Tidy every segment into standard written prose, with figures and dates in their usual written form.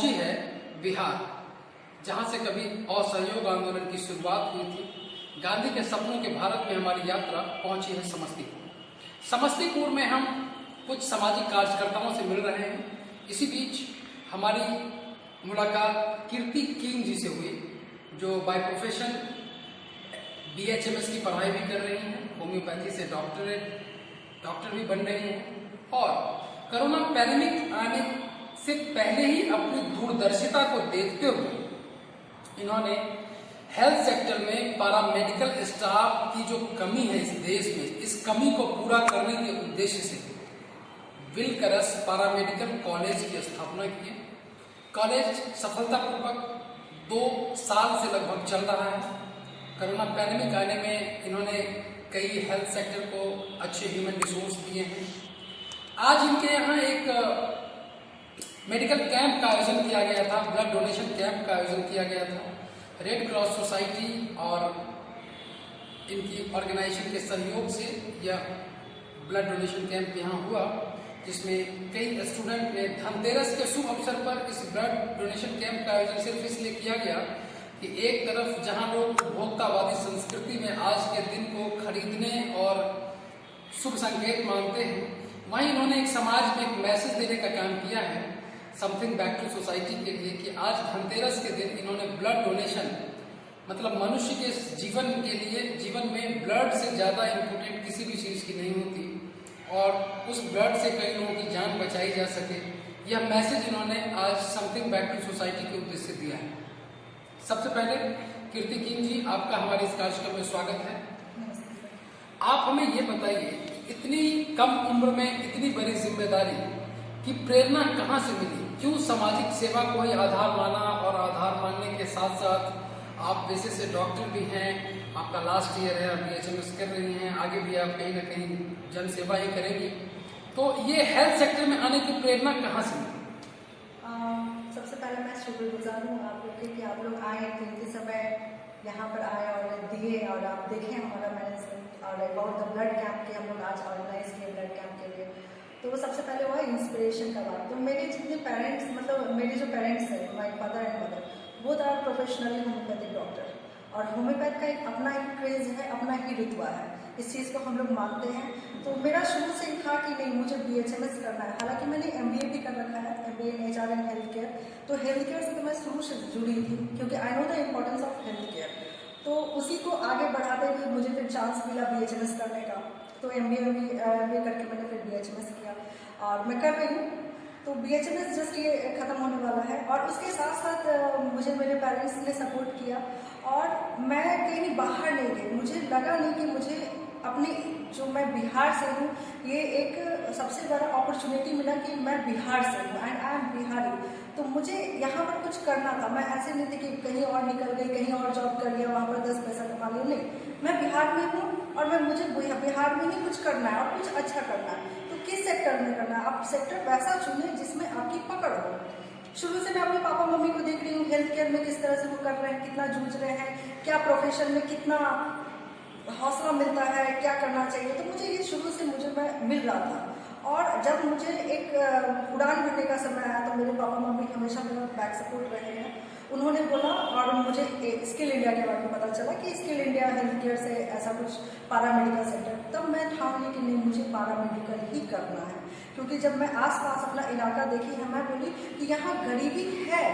पहुंची है बिहार, जहां से कभी असहयोग आंदोलन की शुरुआत हुई थी। गांधी के सपनों के भारत में हमारी यात्रा पहुंची है समस्तीपुर। समस्तीपुर में हम कुछ सामाजिक कार्यकर्ताओं से मिल रहे हैं। इसी बीच हमारी मुलाकात कीर्ति किंग जी से हुई, जो बाय प्रोफेशन BHMS की पढ़ाई भी कर रही हैं, होम्योपैथी से डॉक्टर भी बन रही हैं और कोरोना पैंडेमिक आने से पहले ही अपनी दूरदर्शिता को देखते हुए इन्होंने हेल्थ सेक्टर में पैरामेडिकल स्टाफ की जो कमी है इस देश में, इस कमी को पूरा करने के उद्देश्य से विलकरस पैरामेडिकल कॉलेज की स्थापना की है। कॉलेज सफलतापूर्वक 2 साल से लगभग चल रहा है। कोरोना पैंडेमिक आने में इन्होंने कई हेल्थ सेक्टर को अच्छे ह्यूमन रिसोर्स दिए हैं। आज इनके यहाँ एक मेडिकल कैंप का आयोजन किया गया था, ब्लड डोनेशन कैंप का आयोजन किया गया था। रेड क्रॉस सोसाइटी और इनकी ऑर्गेनाइजेशन के सहयोग से यह ब्लड डोनेशन कैंप यहाँ हुआ, जिसमें कई स्टूडेंट ने धनतेरस के शुभ अवसर पर इस ब्लड डोनेशन कैंप का आयोजन सिर्फ इसलिए किया गया कि एक तरफ जहां लोग उपभोक्तावादी संस्कृति में आज के दिन को खरीदने और शुभ संकेत मानते हैं, वहीं इन्होंने एक समाज में एक मैसेज देने का काम किया है, समथिंग बैक टू सोसाइटी के लिए, कि आज धनतेरस के दिन इन्होंने ब्लड डोनेशन, मतलब मनुष्य के जीवन के लिए, जीवन में ब्लड से ज़्यादा इम्पोर्टेंट किसी भी चीज़ की नहीं होती और उस ब्लड से कई लोगों की जान बचाई जा सके, यह मैसेज इन्होंने आज समथिंग बैक टू सोसाइटी के उद्देश्य से दिया है। सबसे पहले कीर्ति किंग जी, आपका हमारे इस कार्यक्रम में स्वागत है। आप हमें ये बताइए, इतनी कम उम्र में इतनी बड़ी जिम्मेदारी की प्रेरणा कहाँ से मिली? क्यों सामाजिक सेवा को ही आधार माना और आधार मानने के साथ साथ आप वैसे से डॉक्टर भी हैं, आपका लास्ट ईयर है, आप BHMS कर रही हैं, आगे भी आप कहीं ना कहीं जन सेवा ही करेंगी, तो ये हेल्थ सेक्टर में आने की प्रेरणा कहाँ से मिली? सबसे पहले मैं शुक्रगुजार हूँ आप लोग कि आप लोग आए, कीमती समय यहाँ पर आए और दिए और आप देखें हमारा मैनेजमेंट और अबाउट द ब्लड कैंप के हम लोग आज ऑर्गेनाइज किए ब्लड कैंप के लिए। तो सबसे पहले हुआ इंस्पिरेशन का बात। तो मेरे जितने पेरेंट्स, मतलब मेरे जो पेरेंट्स हैं, माय फादर एंड मदर, वो आर प्रोफेशनली होम्योपैथिक डॉक्टर और होम्योपैथ का अपना एक क्रेज है, अपना ही रुतबा है, इस चीज़ को हम लोग मानते हैं। तो मेरा शुरू से ही था कि नहीं, मुझे BHMS करना है। हालांकि मैंने MBA भी कर रखा है, MBA in HR and health care. तो हेल्थ केयर से तो मैं शुरू से जुड़ी थी क्योंकि I know the importance of health care. तो उसी को आगे बढ़ाते हुए मुझे फिर चांस मिला BHMS करने का। तो MBA करके मैंने फिर BHMS किया और मैं कर रही हूँ। तो BHMS जस्ट ये ख़त्म होने वाला है और उसके साथ साथ मुझे मेरे पेरेंट्स ने सपोर्ट किया और मैं कहीं बाहर नहीं गई। मुझे लगा नहीं कि मुझे अपनी, जो मैं बिहार से हूँ, ये एक सबसे बड़ा अपॉर्चुनिटी मिला कि मैं बिहार से हूँ एंड आई एम बिहारी। तो मुझे यहाँ पर कुछ करना था। मैं ऐसे नहीं थी कि कहीं और निकल गई, कहीं और जॉब कर लिया, वहाँ पर 10 पैसा कमा लिया, नहीं। मैं बिहार में हूँ और मुझे बिहार में ही कुछ करना है और कुछ अच्छा करना है। तो किस सेक्टर में करना है? आप सेक्टर वैसा चुने जिसमें आपकी पकड़ हो। शुरू से मैं अपने पापा मम्मी को देख रही हूँ हेल्थ केयर में किस तरह से वो कर रहे हैं, कितना जूझ रहे हैं, क्या प्रोफेशन में कितना हौसला मिलता है, क्या करना चाहिए। तो मुझे ये शुरू से मैं मिल रहा था और जब मुझे एक उड़ान भरने का समय आया तो मेरे पापा मम्मी हमेशा मेरा बैक सपोर्ट रहे हैं। उन्होंने बोला और मुझे स्किल इंडिया के बारे में पता चला कि स्किल इंडिया हेल्थ केयर से ऐसा कुछ पैरामेडिकल सेक्टर, तब मैं ठान ली कि नहीं, मुझे पैरामेडिकल ही करना है। क्योंकि जब मैं आसपास अपना इलाका देखी है, मैं बोली कि यहाँ गरीबी है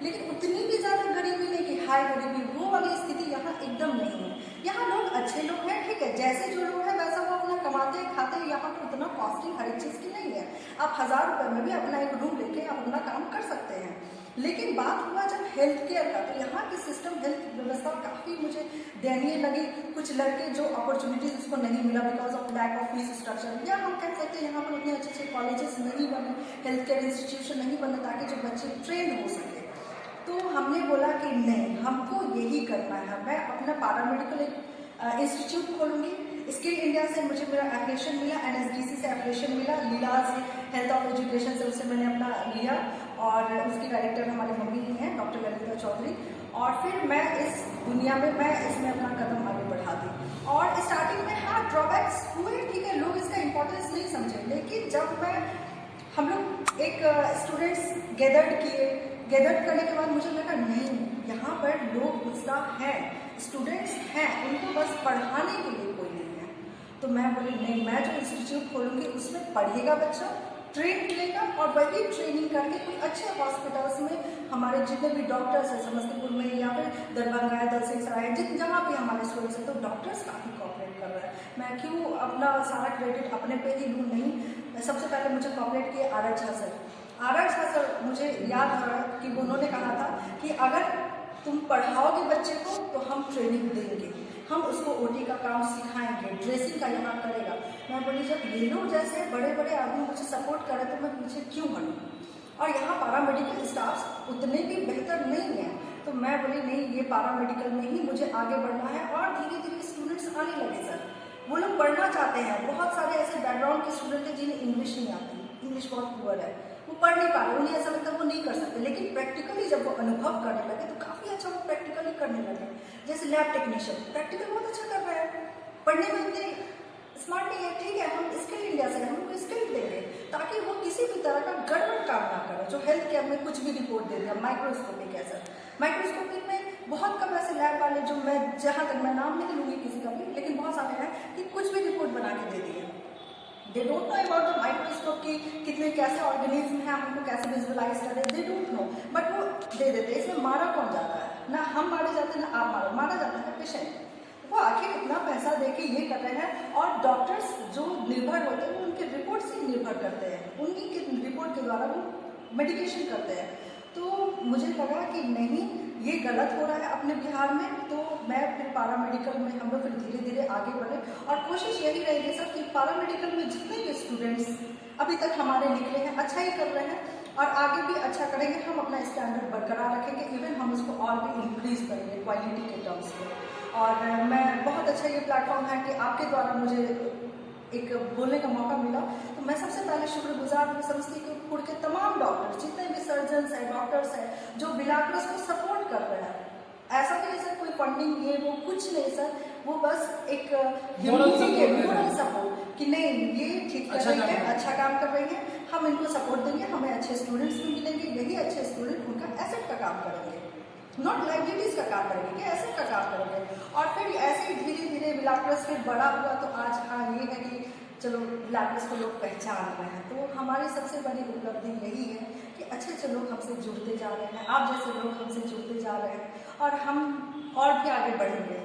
लेकिन उतनी भी ज़्यादा गरीबी नहीं कि हाई गरीबी, वो वाली स्थिति यहाँ एकदम नहीं है। यहाँ लोग अच्छे लोग हैं, ठीक है, जैसे जो लोग हैं वैसा वो अपना कमाते हैं, खाते हैं। यहाँ पर उतना कॉस्टिंग हर एक चीज़ की नहीं है। आप 1000 रुपये में भी अपना एक रूम लेके आप अपना काम कर सकते हैं। लेकिन बात हुआ जब हेल्थ केयर का, तो यहाँ की सिस्टम, हेल्थ व्यवस्था काफ़ी मुझे दयनीय लगी। कुछ लड़के जो अपॉर्चुनिटीज उसको नहीं मिला because of lack of fees structure, या हम कह सकते हैं यहाँ पर उतने अच्छे अच्छे कॉलेजेस नहीं बने, हेल्थ केयर इंस्टीट्यूशन नहीं बने ताकि जो बच्चे ट्रेन हो सके। तो हमने बोला कि नहीं, हमको यही करना है। मैं अपना पैरामेडिकल इंस्टीट्यूट खोलूँगी। स्किल इंडिया से मुझे मेरा एप्लीकेशन मिला, NSDC से एप्लीकेशन मिला, लीलाज हेल्थ ऑफ एजुकेशन से उससे मैंने अपना लिया और उसकी डायरेक्टर हमारी मम्मी ही हैं, डॉक्टर ललिता चौधरी। और फिर मैं इस दुनिया में, मैं इसमें अपना कदम आगे बढ़ा दी। और स्टार्टिंग में हाँ ड्रॉबैक्स हुए, ठीक है, लोग इसका इम्पोर्टेंस नहीं समझे। लेकिन जब हम लोग एक स्टूडेंट्स गैदर्ड करने के बाद मुझे लगा नहीं, यहाँ पर लोग उत्साह हैं, स्टूडेंट्स हैं, उनको बस पढ़ाने के लिए कोई नहीं है। तो मैं बोली नहीं, मैं जो इंस्टीट्यूट खोलूँगी उसमें पढ़ेगा बच्चा, ट्रेन मिलेगा और वही ट्रेनिंग करके कोई अच्छे हॉस्पिटल्स में हमारे जितने भी डॉक्टर्स हैं समस्तीपुर में या फिर दरभंगा है, दलसिंहसराय है, जहाँ भी हमारे स्टूडेंट्स हैं, तो डॉक्टर्स काफ़ी कॉपरेट कर रहे हैं। मैं क्यों अपना सारा क्रेडिट अपने पे ही लूँ? नहीं, सबसे पहले मुझे कॉपरेट किए आर एच सर। मुझे याद है कि उन्होंने कहा था कि अगर तुम पढ़ाओगे बच्चे को तो हम ट्रेनिंग देंगे, हम उसको ओटी का काम सिखाएंगे, ड्रेसिंग का यहाँ करेगा। मैं बोली जब ये लोग जैसे बड़े बड़े आदमी मुझे सपोर्ट करें तो मैं पीछे क्यों हटूँ? और यहाँ पैरामेडिकल स्टाफ उतने भी बेहतर नहीं है, तो मैं बोली नहीं, ये पैरामेडिकल में ही मुझे आगे बढ़ना है। और धीरे धीरे स्टूडेंट्स आने लगे सर, वो लोग पढ़ना चाहते हैं। बहुत सारे ऐसे बैकग्राउंड के स्टूडेंट हैं जिन्हें इंग्लिश नहीं आती, इंग्लिश बहुत पुअर है, वो पढ़ नहीं पा रहे, उन्हें ऐसा लगता है वो नहीं कर सकते। लेकिन प्रैक्टिकली जब वो अनुभव करने लगे तो काफ़ी अच्छा वो प्रैक्टिकली करने लगे। जैसे लैब टेक्नीशियन प्रैक्टिकल बहुत अच्छा कर रहा है, पढ़ने में इतने स्मार्ट नहीं है, ठीक है, हम स्किल इंडिया से हम उनको स्किल देंगे ताकि वो किसी भी तरह का गड़बड़ काम ना करे। जो हेल्थ केयर में कुछ भी रिपोर्ट दे दिया, माइक्रोस्कोपिक है सर, माइक्रोस्कोपिक में बहुत कम ऐसे लैब वाले, जो मैं जहाँ तक मैं नाम नहीं लूँगी किसी का भी, लेकिन बहुत सारे हैं कि कुछ भी रिपोर्ट बना के दे दिए। They don't know about the microscope की कितने कैसे ऑर्गेनिज्म है, हमको कैसे विजुअलाइज करें, दे डोंट नो, बट वो दे देते। इसमें मारा कौन जाता है? ना हम मारे जाते हैं ना आप मारा जाता है पेशेंट। वो आखिर इतना पैसा दे के ये कर रहे हैं, और डॉक्टर्स जो निर्भर होते हैं वो उनके रिपोर्ट से निर्भर करते हैं, उन्हीं के रिपोर्ट के द्वारा वो मेडिकेशन करते हैं। तो मुझे लगा कि नहीं, ये गलत हो रहा है अपने बिहार में। तो मैं फिर पैरामेडिकल में हम लोग फिर धीरे धीरे आगे बढ़े, और कोशिश यही रहेगी सर कि पैरामेडिकल में जितने भी स्टूडेंट्स अभी तक हमारे निकले हैं अच्छा ही कर रहे हैं, और आगे भी अच्छा करेंगे। हम अपना स्टैंडर्ड बरकरार रखेंगे, इवन हम उसको और भी इंक्रीज करेंगे क्वालिटी के टर्म्स में। और मैं बहुत अच्छा ये प्लेटफॉर्म है कि आपके द्वारा मुझे एक बोलने का मौका मिला, तो मैं सबसे पहले शुक्रगुजार हूँ समस्तीपुर के तमाम डॉक्टर्स, जितने भी सर्जन्स हैं, डॉक्टर्स हैं, जो बिलाकरस को सपोर्ट कर रहे हैं। ऐसा नहीं है सर कोई फंडिंग ये वो कुछ नहीं सर, वो बस एक मोरल सपोर्ट कि नहीं ये ठीक कर रही है, अच्छा काम कर रही है, हम इनको सपोर्ट देंगे, हमें अच्छे स्टूडेंट्स भी मिलेंगे, यही अच्छे स्टूडेंट उनका एसेट का काम करेंगे, नॉट लाइबिलिटीज का काम करेंगे, क्या एसेट का काम करेंगे। और फिर ऐसे ही धीरे धीरे बिलाकरस फिर बड़ा हुआ, तो आज हाँ ये है कि चलो बिलाकरस को लोग पहचान रहे हैं। तो हमारी सबसे बड़ी उपलब्धि यही है कि अच्छे अच्छे लोग हमसे जुड़ते जा रहे हैं, आप जैसे लोग हमसे जुड़ते जा रहे हैं, और हम और भी आगे बढ़ेंगे।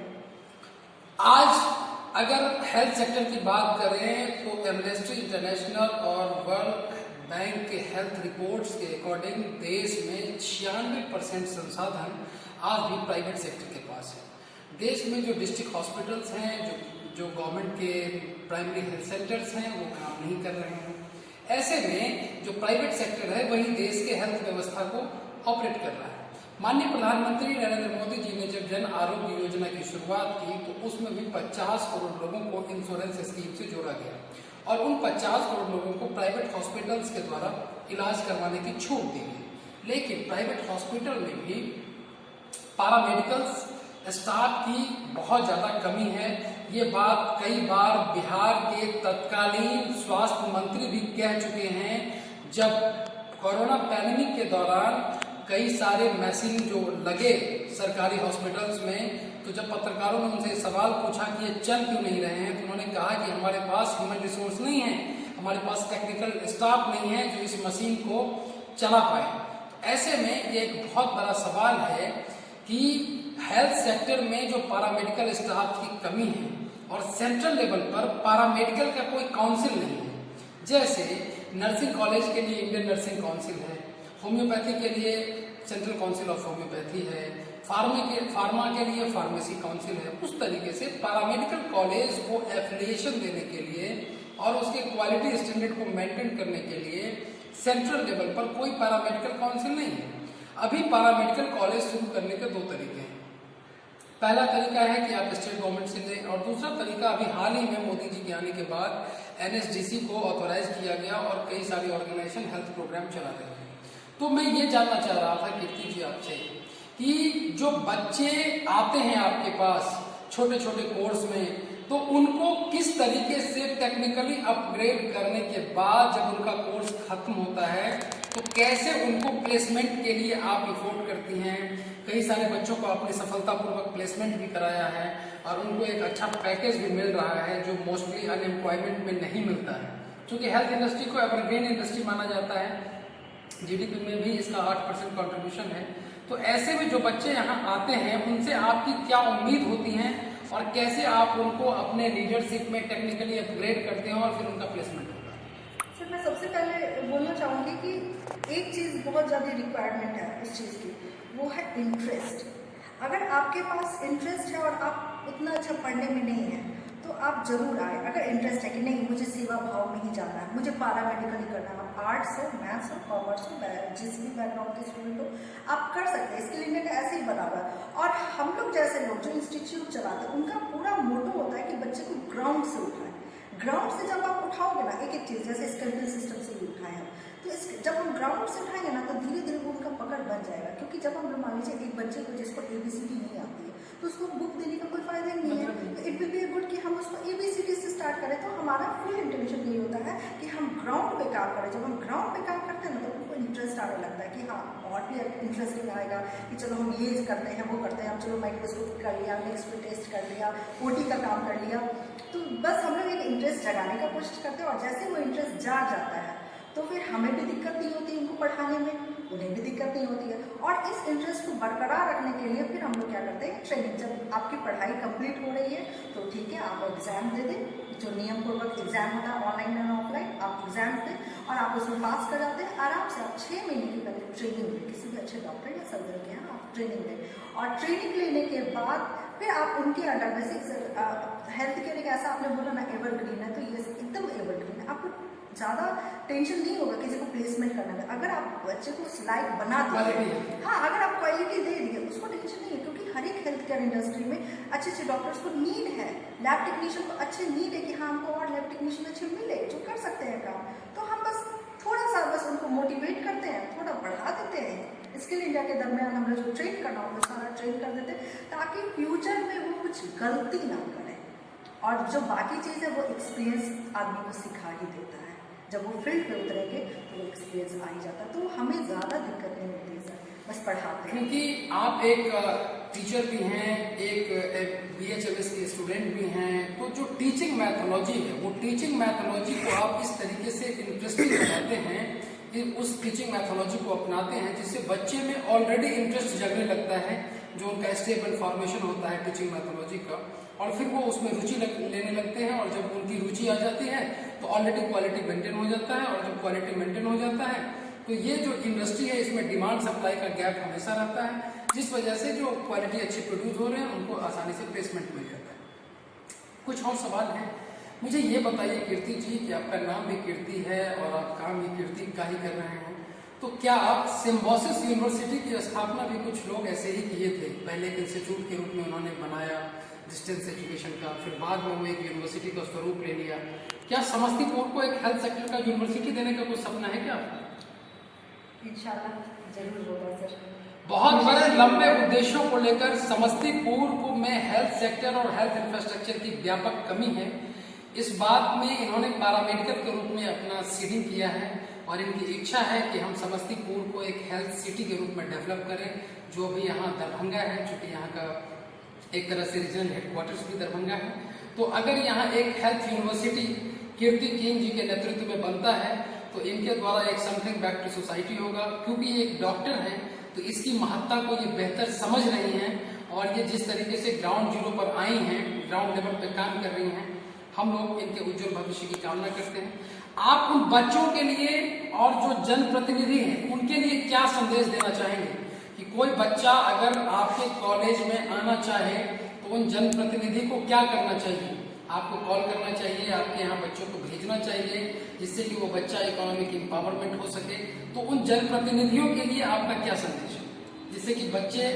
आज अगर हेल्थ सेक्टर की बात करें तो एमनेस्टी इंटरनेशनल और वर्ल्ड बैंक के हेल्थ रिपोर्ट्स के अकॉर्डिंग देश में 96% संसाधन आज भी प्राइवेट सेक्टर के पास है। देश में जो डिस्ट्रिक्ट हॉस्पिटल्स हैं, जो गवर्नमेंट के प्राइमरी हेल्थ सेंटर्स हैं, वो काम नहीं कर रहे हैं। ऐसे में जो प्राइवेट सेक्टर है वही देश के हेल्थ व्यवस्था को ऑपरेट कर रहा है। माननीय प्रधानमंत्री नरेंद्र मोदी जी ने जब जन आरोग्य योजना की शुरुआत की तो उसमें भी 50 करोड़ लोगों को इंश्योरेंस स्कीम से जोड़ा गया, और उन 50 करोड़ लोगों को प्राइवेट हॉस्पिटल्स के द्वारा इलाज करवाने की छूट दी गई। लेकिन प्राइवेट हॉस्पिटल में भी पैरामेडिकल्स स्टाफ की बहुत ज़्यादा कमी है। ये बात कई बार बिहार के तत्कालीन स्वास्थ्य मंत्री भी कह चुके हैं। जब कोरोना पैंडेमिक के दौरान कई सारे मशीन जो लगे सरकारी हॉस्पिटल्स में, तो जब पत्रकारों ने उनसे सवाल पूछा कि ये चल क्यों नहीं रहे हैं, तो उन्होंने कहा कि हमारे पास ह्यूमन रिसोर्स नहीं है, हमारे पास टेक्निकल स्टाफ नहीं है जो इस मशीन को चला पाए। तो ऐसे में ये एक बहुत बड़ा सवाल है कि हेल्थ सेक्टर में जो पैरामेडिकल स्टाफ की कमी है, और सेंट्रल लेवल पर पैरामेडिकल का कोई काउंसिल नहीं है। जैसे नर्सिंग कॉलेज के लिए इंडियन नर्सिंग काउंसिल है, होम्योपैथी के लिए सेंट्रल काउंसिल ऑफ होम्योपैथी है, फार्मा के लिए फार्मेसी काउंसिल है। उस तरीके से पैरामेडिकल कॉलेज को एफिलिएशन देने के लिए और उसके क्वालिटी स्टैंडर्ड को मेंटेन करने के लिए सेंट्रल लेवल पर कोई पैरामेडिकल काउंसिल नहीं है। अभी पैरामेडिकल कॉलेज शुरू करने के दो तरीके हैं। पहला तरीका है कि आप स्टेट गवर्नमेंट से लें, और दूसरा तरीका अभी हाल ही में मोदी जी के आने के बाद NSDC को ऑथोराइज किया गया, और कई सारी ऑर्गेनाइजेशन हेल्थ प्रोग्राम चला रहे हैं। तो मैं ये जानना चाह रहा था कीर्ति जी आपसे कि जो बच्चे आते हैं आपके पास छोटे छोटे कोर्स में, तो उनको किस तरीके से टेक्निकली अपग्रेड करने के बाद जब उनका कोर्स खत्म होता है तो कैसे उनको प्लेसमेंट के लिए आप एफोर्ड करती हैं। कई सारे बच्चों को आपने सफलतापूर्वक प्लेसमेंट भी कराया है और उनको एक अच्छा पैकेज भी मिल रहा है जो मोस्टली अनएम्प्लॉयमेंट में नहीं मिलता है, क्योंकि हेल्थ इंडस्ट्री को एवरग्रीन इंडस्ट्री माना जाता है, जीडीपी में भी इसका 8% कंट्रीब्यूशन है। तो ऐसे में जो बच्चे यहाँ आते हैं उनसे आपकी क्या उम्मीद होती हैं और कैसे आप उनको अपने लीडरशिप में टेक्निकली अपग्रेड करते हैं और फिर उनका प्लेसमेंट होता है। सर मैं सबसे पहले बोलना चाहूँगी कि एक चीज़ बहुत ज़्यादा रिक्वायरमेंट है इस चीज़ की, वो है इंटरेस्ट। अगर आपके पास इंटरेस्ट है और आप उतना अच्छा पढ़ने में नहीं है तो आप जरूर आए। अगर इंटरेस्ट है कि नहीं मुझे सेवा भाव में ही जाना है, मुझे पैरामेडिकल ही करना है, आर्ट्स हो, मैथ्स हो, कॉमर्स हो, जिस भी बैकग्राउंड के स्टूडेंट हो आप कर सकते हैं। इसके लिए ऐसे ही बना हुआ है। और हम लोग जैसे लोग जो इंस्टीट्यूट चलाते हैं उनका पूरा मोटो होता है कि बच्चे को ग्राउंड से उठाएं। ग्राउंड से जब आप उठाओगे ना एक एक चीज़, जैसे स्केलेटल सिस्टम से भी उठाए हैं, तो जब हम ग्राउंड से उठाएंगे ना तो धीरे धीरे वो उनका पकड़ बन जाएगा। क्योंकि जब हम मान लीजिए एक बच्चे को जिसको ABCD नहीं आती है तो उसको बुक देने का कोई फायदा ही नहीं है। तो इट विल बी गुड कि हम उसको ABCD से स्टार्ट करें। तो हमारा फुल इंटेंशन यही होता है कि हम ग्राउंड पे काम करें। जब हम ग्राउंड पे काम करते हैं ना तो उनको इंटरेस्ट आने लगता है कि हाँ और भी इंटरेस्टिंग आएगा कि चलो हम ये करते हैं वो करते हैं, हम चलो माइक्रोस्कोप कर लिया, नेक्स्ट पे टेस्ट कर लिया, OT का काम कर लिया। तो बस हम लोग एक इंटरेस्ट जगाने का कोशिश करते हैं और जैसे वो इंटरेस्ट जाग जाता है तो फिर हमें भी दिक्कत नहीं होती उनको पढ़ाने में, उन्हें भी दिक्कत नहीं होती है। और इस इंटरेस्ट को बरकरार रखने के लिए फिर हम लोग क्या करते हैं, ट्रेनिंग। जब आपकी पढ़ाई कंप्लीट हो रही है तो ठीक है आप एग्ज़ाम दे दें, जो नियम पूर्वक एग्जाम होता है ऑनलाइन एंड ऑफलाइन, आप एग्जाम दें और आप उसमें पास कर जाते हैं। आराम से आप 6 महीने की पहले ट्रेनिंग लें, किसी भी अच्छे डॉक्टर या सर्जन के यहाँ आप ट्रेनिंग लें और ट्रेनिंग लेने के बाद फिर आप उनके अंडर में से हेल्थ केयर एक ऐसा आपने बोला ना एवरग्रीन है, तो ये एकदम एवरग्रीन है। आपको ज़्यादा टेंशन नहीं होगा किसी को प्लेसमेंट करने में। अगर आप बच्चे को उस लायक बना दिए, हाँ अगर आप क्वालिटी दे दिए उसको टेंशन नहीं है। क्योंकि हर एक हेल्थ केयर इंडस्ट्री में अच्छे अच्छे डॉक्टर्स को नीड है, लैब टेक्नीशियन को अच्छे नीड है कि हाँ हमको और लैब टेक्नीशियन अच्छे मिले जो कर सकते हैं काम। तो हम बस थोड़ा सा बस उनको मोटिवेट करते हैं, थोड़ा बढ़ा देते हैं। स्किल इंडिया के दरमियान हम लोग जो ट्रेन करना होगा सारा ट्रेन कर देते हैं ताकि फ्यूचर में वो कुछ गलती ना करें। और जो बाकी चीज़ है वो एक्सपीरियंस आदमी को सिखा ही देता है। जब वो फील्ड पे उतरेंगे तो वो एक्सपीरियंस आ ही जाता है। तो हमें ज़्यादा दिक्कत नहीं होती है सर, बस पढ़ाते हैं। क्योंकि आप एक टीचर भी हैं, एक BHMS के स्टूडेंट भी हैं, तो जो टीचिंग मैथोलॉजी है वो टीचिंग मैथोलॉजी को आप इस तरीके से इंटरेस्टिंग बनाते हैं कि उस टीचिंग मैथोलॉजी को अपनाते हैं जिससे बच्चे में ऑलरेडी इंटरेस्ट जगने लगता है, जो उनका स्टेबल फॉर्मेशन होता है टीचिंग मैथोलॉजी का, और फिर वो उसमें रुचि लेने लगते हैं। और जब उनकी रुचि आ जाती है तो ऑलरेडी क्वालिटी मेंटेन हो जाता है, और जब क्वालिटी मेंटेन हो जाता है तो ये जो इंडस्ट्री है इसमें डिमांड सप्लाई का गैप हमेशा रहता है, जिस वजह से जो क्वालिटी अच्छी प्रोड्यूस हो रहे हैं उनको आसानी से प्लेसमेंट मिल जाता है। कुछ और सवाल हैं, मुझे ये बताइए कीर्ति जी कि आपका नाम भी कीर्ति है और आप काम भी कीर्ति का ही कर रहे हैं, तो क्या आप सिम्बोसिस यूनिवर्सिटी की स्थापना भी कुछ लोग ऐसे ही किए थे, पहले एक इंस्टीट्यूट के रूप में उन्होंने बनाया डिस्टेंस एजुकेशन का, फिर बाद में वो एक यूनिवर्सिटी का स्वरूप ले लिया। क्या समस्तीपुर को एक हेल्थ सेक्टर का यूनिवर्सिटी देने का कुछ सपना है क्या? इंशाल्लाह जरूर होगा सर। बहुत बड़े लंबे उद्देश्यों को लेकर समस्तीपुर को में हेल्थ सेक्टर और हेल्थ इंफ्रास्ट्रक्चर की व्यापक कमी है, इस बात में इन्होंने पैरामेडिकल के रूप में अपना सीडिंग किया है और इनकी इच्छा है कि हम समस्तीपुर को एक हेल्थ सिटी के रूप में डेवलप करें, जो भी यहाँ दरभंगा है, चूँकि यहाँ का एक तरह से रीजनल हेडक्वार्टर्स भी दरभंगा है। तो अगर यहाँ एक हेल्थ यूनिवर्सिटी कीर्ति किंग जी के नेतृत्व में बनता है तो इनके द्वारा एक समथिंग बैक टू सोसाइटी होगा, क्योंकि ये एक डॉक्टर हैं तो इसकी महत्ता को ये बेहतर समझ रही हैं और ये जिस तरीके से ग्राउंड जीरो पर आई हैं, ग्राउंड लेवल पर काम कर रही हैं, हम लोग इनके उज्जवल भविष्य की कामना करते हैं। आप उन बच्चों के लिए और जो जनप्रतिनिधि हैं उनके लिए क्या संदेश देना चाहेंगे कि कोई बच्चा अगर आपके कॉलेज में आना चाहे तो उन जनप्रतिनिधि को क्या करना चाहिए? आपको कॉल करना चाहिए, आपके यहाँ बच्चों को भेजना चाहिए जिससे कि वो बच्चा इकोनॉमिक एम्पावरमेंट हो सके। तो उन जनप्रतिनिधियों के लिए आपका क्या संदेश है जिससे कि बच्चे,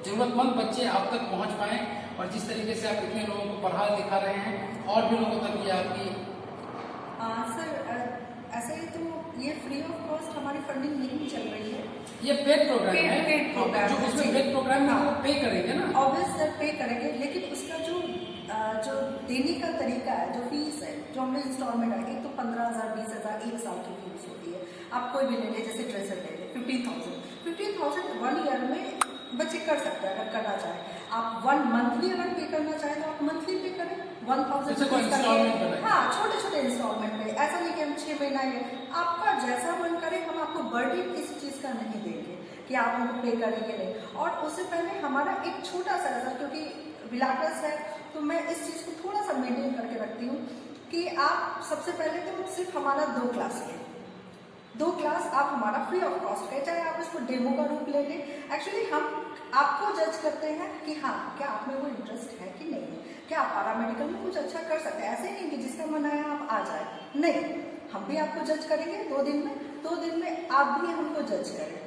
जरूरतमंद बच्चे आप तक पहुँच पाएँ, और जिस तरीके से आप इतने लोगों को पढ़ा लिखा रहे हैं और भी लोगों तक ये आपकी सर ऐसे ही तो ये फ्री ऑफ कॉस्ट हमारी फंडिंग यही चल रही है। ये पेड प्रोग्राम है, पेड प्रोग्राम जो उसमें पेड प्रोग्राम में वो पे करेंगे ना, ऑब्वियस सर पे करेंगे, लेकिन उसका जो जो देने का तरीका है, जो फीस है, जो हमने इंस्टॉलमेंट है, एक तो 15,000, 20,000 एक साल की फीस होती है। आप कोई भी ले लें, जैसे ड्रेसर ले लें 15,000 1 ईयर में बच्चे कर सकते हैं अगर करना चाहे। आप 1 मंथली अगर पे करना चाहें तो आप मंथली पे करें 1,000। हाँ, छोटे छोटे इंस्टॉलमेंट में, ऐसा नहीं कि हम 6 महीना ये, आपका जैसा मन करे। हम आपको बर्डन किसी चीज़ का नहीं देंगे कि आप हमको पे करेंगे नहीं। और उससे पहले हमारा एक छोटा सा नजर, क्योंकि विलाकर्स है तो मैं इस चीज़ को थोड़ा सा मेंटेन करके रखती हूँ कि आप सबसे पहले तो सिर्फ हमारा 2 क्लास लें। 2 क्लास आप हमारा फ्री ऑफ कॉस्ट है, चाहे आप इसको डेमो का रूप ले लें। एक्चुअली हम आपको जज करते हैं कि हाँ, क्या आप में वो इंटरेस्ट है कि नहीं है, क्या आप पैरामेडिकल में कुछ अच्छा कर सकते हैं। ऐसे नहीं कि जिसका मन आया आप आ जाए, नहीं, हम भी आपको जज करेंगे 2 दिन में। 2 दिन में आप भी हमको जज करें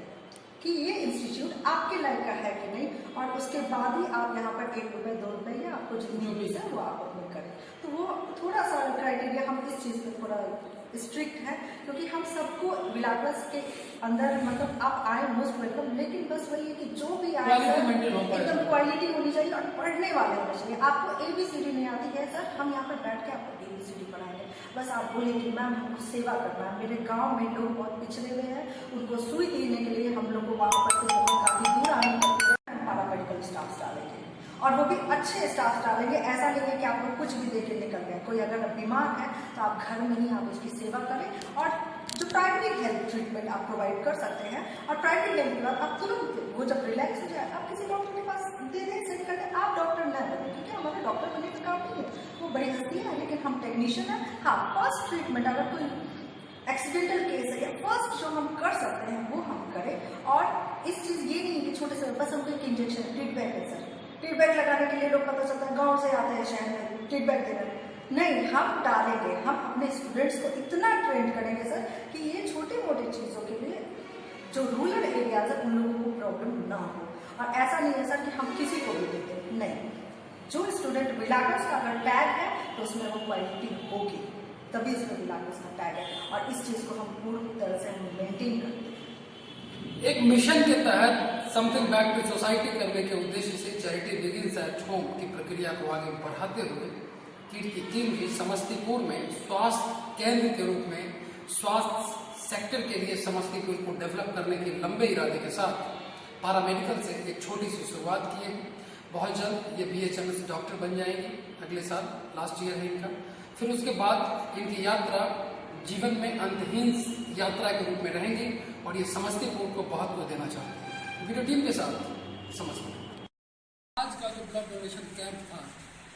कि ये इंस्टीट्यूट आपके लायक का है कि नहीं, और उसके बाद ही आप यहाँ पर 1 रुपये 2 रुपये या आपको जितनी फीस है वो आप अपने करें। तो वो थोड़ा सा क्राइटेरिया हम इस चीज़ पे थोड़ा स्ट्रिक्ट है, क्योंकि हम सबको विलाकर्स के अंदर मतलब आप आए मोस्ट वेलकम, लेकिन बस वही है कि जो भी आए एकदम क्वालिटी होनी चाहिए और पढ़ने वाले होने चाहिए। आपको ABCD नहीं आती है सर, हम यहाँ पर बैठ के आपको ABCD पढ़ाएंगे। बस आप बोले कि मैम हमको सेवा करना है। मेरे गांव में लोग बहुत पिछड़े हुए हैं, उनको सुई देने के लिए हम लोग को वहाँ पर से काफ़ी दूर आने पड़ता है। पैरामेडिकल स्टाफ डालेंगे और वो भी अच्छे स्टाफ डालेंगे। ऐसा नहीं है कि आपको कुछ भी दे के निकल गए। कोई अगर बीमार है तो आप घर में ही आप उसकी सेवा करें, और जो प्राइमरी हेल्थ ट्रीटमेंट आप प्रोवाइड कर सकते हैं। और प्राइमरी हेल्थ के बाद आप तुरंत वो जब रिलैक्स हो जाए आप किसी डॉक्टर के पास दे दें, सेंड कर दें। आप डॉक्टर न बने, क्योंकि हमारे डॉक्टर बनने का काम नहीं है, वो बड़ी हस्ती है, लेकिन हम टेक्नीशियन हैं। हाँ, फर्स्ट ट्रीटमेंट अगर कोई एक्सीडेंटल केस है या फर्स्ट जो हम कर सकते हैं वो हम करें। और इस चीज़ ये नहीं कि छोटे से बस हमको एक इंजेक्शन ट्रीटमेंट है सर, ट्रीटमेंट लगाने के लिए लोग पता चलता है गांव से आते हैं शहर में ट्रीटमेंट देने, नहीं, हम डालेंगे। हम अपने स्टूडेंट्स को इतना ट्रेन करेंगे सर कि ये छोटे मोटे चीज़ों के लिए जो रूरल एरियाज है उन लोगों को प्रॉब्लम ना हो। और ऐसा नहीं है सर कि हम किसी को भी देते हैं, नहीं, जो स्टूडेंट विलाकर्स का अगर टैग है तो उसमें वो क्वालिटी होगी, तभी उसमें विलाकर्स का टैग है। और इस चीज़ को हम पूरी तरह से हम मेंटेन करते हैं। एक मिशन के तहत समथिंग बैक टू सोसाइटी करने के उद्देश्य से चैरिटी बिगिंस एट होम की प्रक्रिया को आगे बढ़ाते हुए कीट की टीम भी समस्तीपुर में स्वास्थ्य केंद्र के रूप में स्वास्थ्य सेक्टर के लिए समस्तीपुर को डेवलप करने के लंबे इरादे के साथ पैरामेडिकल से एक छोटी सी शुरुआत की है। बहुत जल्द ये BHMS डॉक्टर बन जाएंगे, अगले साल लास्ट ईयर है इनका। फिर उसके बाद इनकी यात्रा जीवन में अंतहीन यात्रा के रूप में रहेंगी और ये समस्तीपुर को बहुत कुछ देना चाहते हैं। वीडियो टीम के साथ समस्तीपुर। आज का जो ब्लड डोनेशन कैंप था,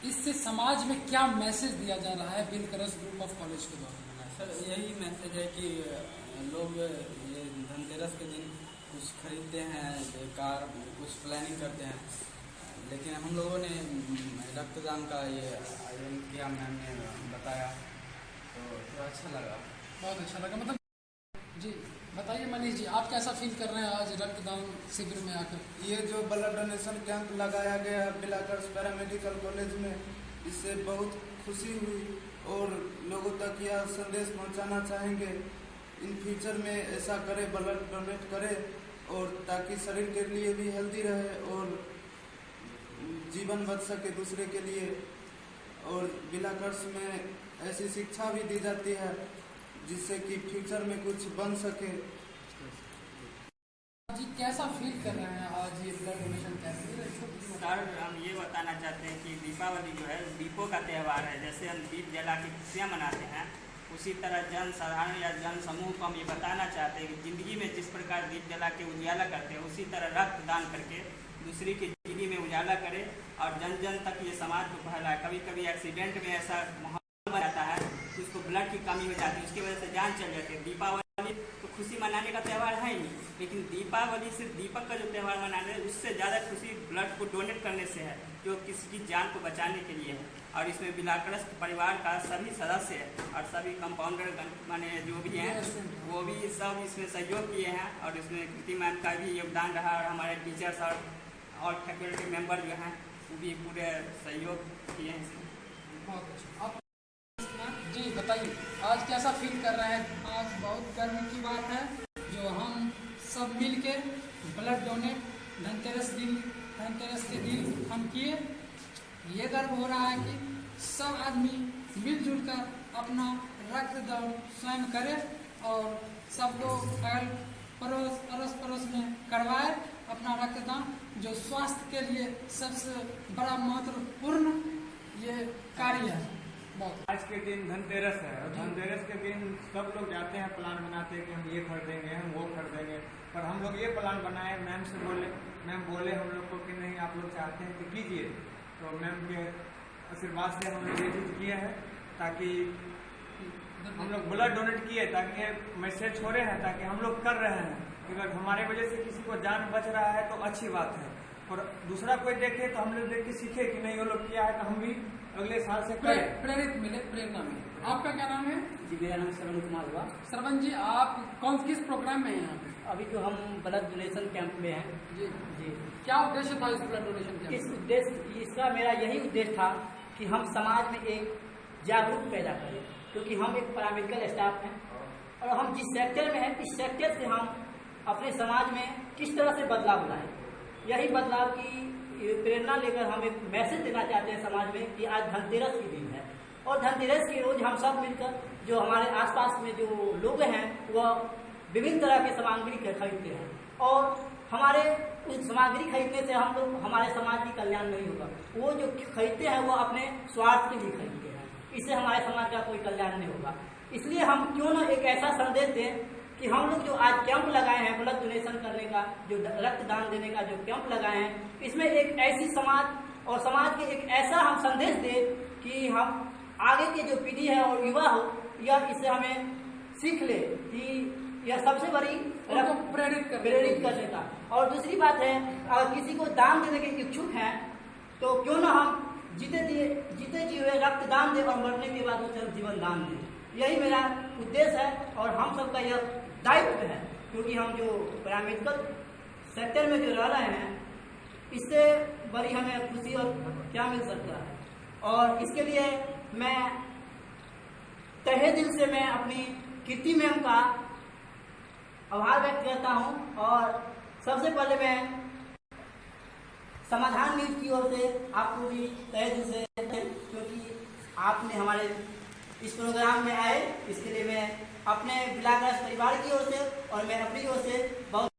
इससे समाज में क्या मैसेज दिया जा रहा है बिलकरस ग्रुप ऑफ कॉलेज के द्वारा? सर, यही मैसेज है कि लोग ये धनतेरस के दिन कुछ खरीदते हैं, कार, कुछ प्लानिंग करते हैं, लेकिन हम लोगों ने रक्तदान का ये आयोजन किया, मैम ने बताया तो थोड़ा अच्छा लगा। बहुत अच्छा लगा। मतलब जी बताइए मनीष जी, आप कैसा फील कर रहे हैं आज रक्तदान शिविर में आकर? ये जो ब्लड डोनेशन कैंप लगाया गया बिलाकर्स पैरामेडिकल कॉलेज में, इससे बहुत खुशी हुई और लोगों तक यह संदेश पहुंचाना चाहेंगे इन फ्यूचर में ऐसा करे, ब्लड डोनेट करे, और ताकि शरीर के लिए भी हेल्दी रहे और जीवन बच सके दूसरे के लिए। और बिलाकर्स में ऐसी शिक्षा भी दी जाती है जिससे कि फ्यूचर में कुछ बन सके। जी कैसा फील कर रहे हैं आज ये ब्लड डोनेशन कैंप? सर, हम ये बताना चाहते हैं कि दीपावली जो है दीपों का त्यौहार है। जैसे हम दीप जला के खुशियाँ मनाते हैं, उसी तरह जन साधारण या जन समूह को हम ये बताना चाहते हैं कि ज़िंदगी में जिस प्रकार दीप जला के उजाला करते हैं, उसी तरह रक्तदान करके दूसरी की ज़िंदगी में उजाला करें और जन जन तक ये समाज को फैलाए। कभी कभी एक्सीडेंट में ऐसा माहौल बन जाता है कि उसको ब्लड की कमी हो जाती है, उसकी वजह से जान चल जाती है। दीपावली तो खुशी मनाने का त्यौहार है ही नहीं, लेकिन दीपावली सिर्फ दीपक का जो त्यौहार मनाने, उससे ज़्यादा खुशी ब्लड को डोनेट करने से है, जो किसी की जान को बचाने के लिए है। और इसमें बिलाकर्स परिवार का सभी सदस्य और सभी कंपाउंडर माने जो भी हैं वो भी सब इसमें सहयोग किए हैं। और इसमें कृति मैम का भी योगदान रहा और हमारे टीचर्स और फैकल्टी मेंबर जो हैं वो भी पूरे सहयोग किए हैं इसमें। बहुत अच्छा। आप जी बताइए आज कैसा फील कर रहे हैं? आज बहुत गर्व की बात है जो हम सब मिल के ब्लड डोनेट धनतेरस के दिन हम किए। ये गर्व हो रहा है कि सब आदमी मिलजुल कर अपना रक्तदान स्वयं करे और सबको अगल अड़ोस पड़ोस में करवाए अपना रक्तदान, जो स्वास्थ्य के लिए सबसे बड़ा महत्वपूर्ण ये कार्य है। बहुत आज के दिन धनतेरस है और धनतेरस के दिन सब लोग जाते हैं, प्लान बनाते हैं कि हम ये खरीदेंगे, हम वो खरीदेंगे। पर हम लोग ये प्लान बनाए, मैम से बोले, मैम बोले हम लोग को कि नहीं आप लोग चाहते हैं तो कीजिए। तो मैम के आशीर्वाद से हम लोग ये चीज़ किए हैं ताकि हम लोग ब्लड डोनेट किए, ताकि मैसेज छोड़े हैं, ताकि हम लोग कर रहे हैं। अगर हमारे वजह से किसी को जान बच रहा है तो अच्छी बात है, और दूसरा कोई देखे तो हम लोग देख के सीखे कि नहीं वो लोग किया है तो हम भी अगले साल से करें, प्रेरित मिले, प्रेरणा मिले। आपका क्या नाम है? जी मेरा नाम श्रवण कुमार हुआ। श्रवण जी, आप किस प्रोग्राम में हैं यहाँ पे? अभी तो हम ब्लड डोनेशन कैंप में हैं। जी जी, क्या उद्देश्य था इस ब्लड डोनेशन कैंप? इस उद्देश्य इसका मेरा यही उद्देश्य था कि हम समाज में एक जागरूक पैदा करें, क्योंकि हम एक पैरामेडिकल स्टाफ हैं और हम जिस सेक्टर में हैं इस सेक्टर से हम अपने समाज में किस तरह से बदलाव लाएं, यही बदलाव की प्रेरणा लेकर हम एक मैसेज देना चाहते हैं समाज में कि आज धनतेरस की दिन है और धनतेरस के रोज हम सब मिलकर जो हमारे आसपास में जो लोग हैं वह विभिन्न तरह के सामग्री खरीदते हैं और हमारे उस सामग्री खरीदने से हम लोग हमारे समाज की कल्याण नहीं होगा। वो जो खरीदते हैं वो अपने स्वार्थ के लिए खरीदते हैं, इससे हमारे समाज का कोई कल्याण नहीं होगा। इसलिए हम क्यों न एक ऐसा संदेश दें कि हम लोग जो आज कैंप लगाए हैं ब्लड डोनेशन करने का, जो रक्तदान देने का जो कैंप लगाए हैं, इसमें एक ऐसी समाज और समाज के एक ऐसा हम संदेश दें कि हम आगे की जो पीढ़ी है और युवा हो यह इससे हमें सीख ले कि यह सबसे बड़ी प्रेरित करने का। और दूसरी बात है, अगर किसी को दान देने के इच्छुक हैं तो क्यों ना हम जीते जी हुए रक्तदान दें और मरने के बाद उसे जीवन दान दें। यही मेरा उद्देश्य है और हम सबका यह दायित्व है, क्योंकि हम जो पैरामेडिकल सेक्टर में जो रह रहे हैं इससे बड़ी हमें खुशी और क्या मिल सकता है। और इसके लिए मैं तहे दिल से मैं अपनी कीर्ति मैम का आभार व्यक्त करता हूं और सबसे पहले मैं समाधान न्यूज की ओर से आपको भी तहे दिल से, क्योंकि आपने हमारे इस प्रोग्राम में आए, इसके लिए मैं अपने बिलागराज परिवार की ओर से और मैं अपनी ओर से बहुत।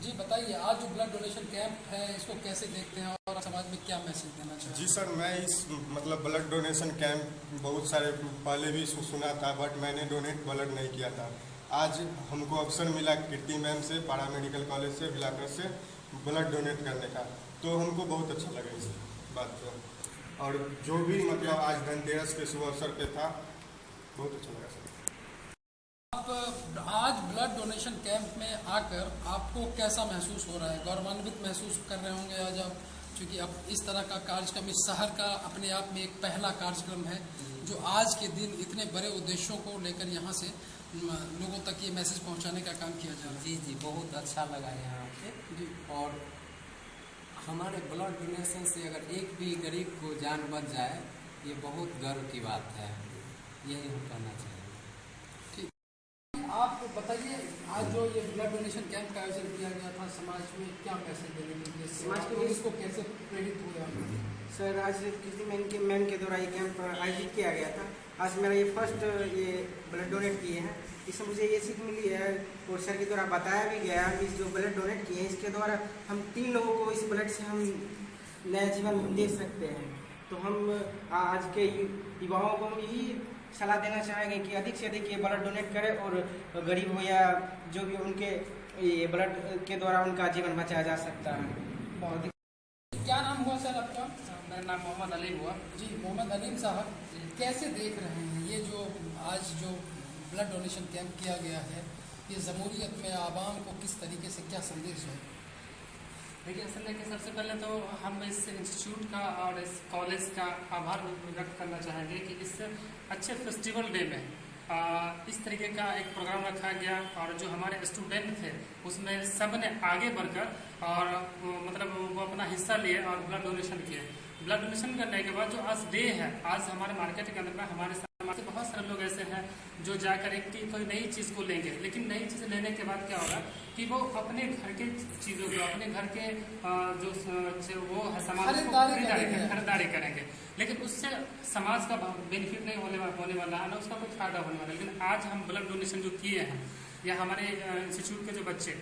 जी बताइए, आज जो ब्लड डोनेशन कैंप है इसको कैसे देखते हैं और समाज में क्या मैसेज देना चाहिए? जी सर, मैं इस ब्लड डोनेशन कैंप बहुत सारे पहले भी सुना था, बट मैंने डोनेट ब्लड नहीं किया था। आज हमको अवसर मिला कीर्ति मैम से, पैरामेडिकल कॉलेज से, बिलाकर से ब्लड डोनेट करने का, तो हमको बहुत अच्छा लगा इस बात पर। और जो भी आज धनतेरस के शुभ अवसर पे था, बहुत अच्छा लगा सर। आप आज ब्लड डोनेशन कैंप में आकर आपको कैसा महसूस हो रहा है? गौरवान्वित महसूस कर रहे होंगे आज आप, क्योंकि अब इस तरह का कार्यक्रम इस शहर का अपने आप में एक पहला कार्यक्रम है जो आज के दिन इतने बड़े उद्देश्यों को लेकर यहाँ से लोगों तक ये मैसेज पहुँचाने का काम किया जा रहा है। जी बहुत अच्छा लगा यहाँ पे जी। और हमारे ब्लड डोनेशन से अगर एक भी गरीब को जान बच जाए ये बहुत गर्व की बात है, यही हम कहना चाहेंगे। आप बताइए, आज जो ये ब्लड डोनेशन कैंप का आयोजन किया गया था, समाज में क्या मैसेज देने के लिए, समाज के लिए इसको कैसे प्रेरित हुए आप? सर, आज किसी मैम के द्वारा ये कैंप आयोजित किया गया था। आज मेरा ये फर्स्ट ये ब्लड डोनेट किए हैं, इससे मुझे ये सीख मिली है और सर के द्वारा बताया भी गया कि जो ब्लड डोनेट किए हैं इसके द्वारा हम 3 लोगों को इस ब्लड से हम नया जीवन दे सकते हैं। तो हम आज के युवाओं को यही सलाह देना चाहेंगे कि अधिक से अधिक ये ब्लड डोनेट करें और गरीब हो या जो भी उनके ये ब्लड के द्वारा उनका जीवन बचाया जा सकता है। बहुत। क्या नाम हुआ सर आपका? मेरा नाम मोहम्मद अलीम हुआ। जी मोहम्मद अलीम साहब, कैसे देख रहे हैं ये जो आज जो ब्लड डोनेशन कैंप किया गया है, ये जमहूरियत में आवाम को किस तरीके से क्या संदेश है? देखिए, असल में कि सबसे पहले तो हम इस इंस्टीट्यूट का और इस कॉलेज का आभार व्यक्त करना चाहेंगे कि इस अच्छे फेस्टिवल डे में इस तरीके का एक प्रोग्राम रखा गया और जो हमारे स्टूडेंट थे उसमें सब ने आगे बढ़कर और मतलब वो अपना हिस्सा लिए और ब्लड डोनेशन किए। ब्लड डोनेशन करने के बाद जो आज डे है, आज हमारे मार्केट के अंदर में हमारे हमारे बहुत सारे लोग ऐसे हैं जो जाकर एक कोई नई चीज़ को लेंगे, लेकिन नई चीज़ लेने के बाद क्या होगा कि वो अपने घर के चीज़ों को, अपने घर के जो वो है सामान खरीदारी करेंगे, लेकिन उससे समाज का बेनिफिट नहीं होने वाला है, ना उसका कोई फायदा होने वाला है। लेकिन आज हम ब्लड डोनेशन जो किए हैं या हमारे इंस्टीट्यूट के जो बच्चे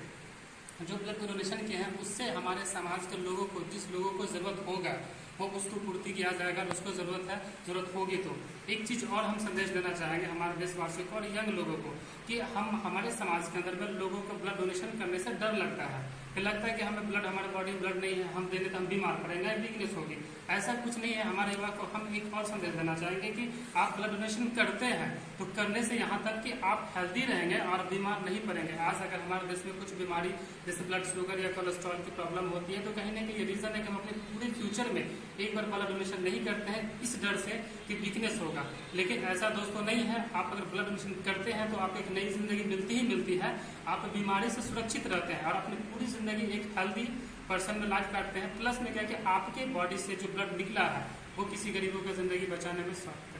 जो ब्लड डोनेशन किए हैं, उससे हमारे समाज के लोगों को, जिस लोगों को ज़रूरत होगा वो उसको पूर्ति किया जाएगा। उसको ज़रूरत होगी तो एक चीज़ और हम संदेश देना चाहेंगे हमारे देशवासियों को और यंग लोगों को कि हमारे समाज के अंदर में लोगों को ब्लड डोनेशन करने से डर लगता है कि हमें ब्लड, हमारे बॉडी में ब्लड नहीं है, हम देंगे तो हम बीमार पड़ेंगे, वीकनेस होगी। ऐसा कुछ नहीं है। हमारे युवा को हम एक और संदेश देना चाहेंगे कि आप ब्लड डोनेशन करते हैं तो करने से यहाँ तक कि आप हेल्दी रहेंगे और बीमार नहीं पड़ेंगे। आज अगर हमारे देश में कुछ बीमारी जैसे ब्लड शुगर या कोलेस्ट्रॉल की प्रॉब्लम होती है तो कहीं ना कहीं ये रीज़न है कि हम अपने पूरे फ्यूचर में एक बार ब्लड डोनेशन नहीं करते हैं इस डर से कि वीकनेस होगा। लेकिन ऐसा दोस्तों नहीं है। आप अगर ब्लड डोनेशन करते हैं तो आपको एक नई जिंदगी मिलती है। आप बीमारी से सुरक्षित रहते हैं और अपनी पूरी जिंदगी एक हेल्दी पर्सन में लाइफ काटते हैं। प्लस में क्या कि आपके बॉडी से जो ब्लड निकला है वो किसी गरीबों की जिंदगी बचाने में सहायता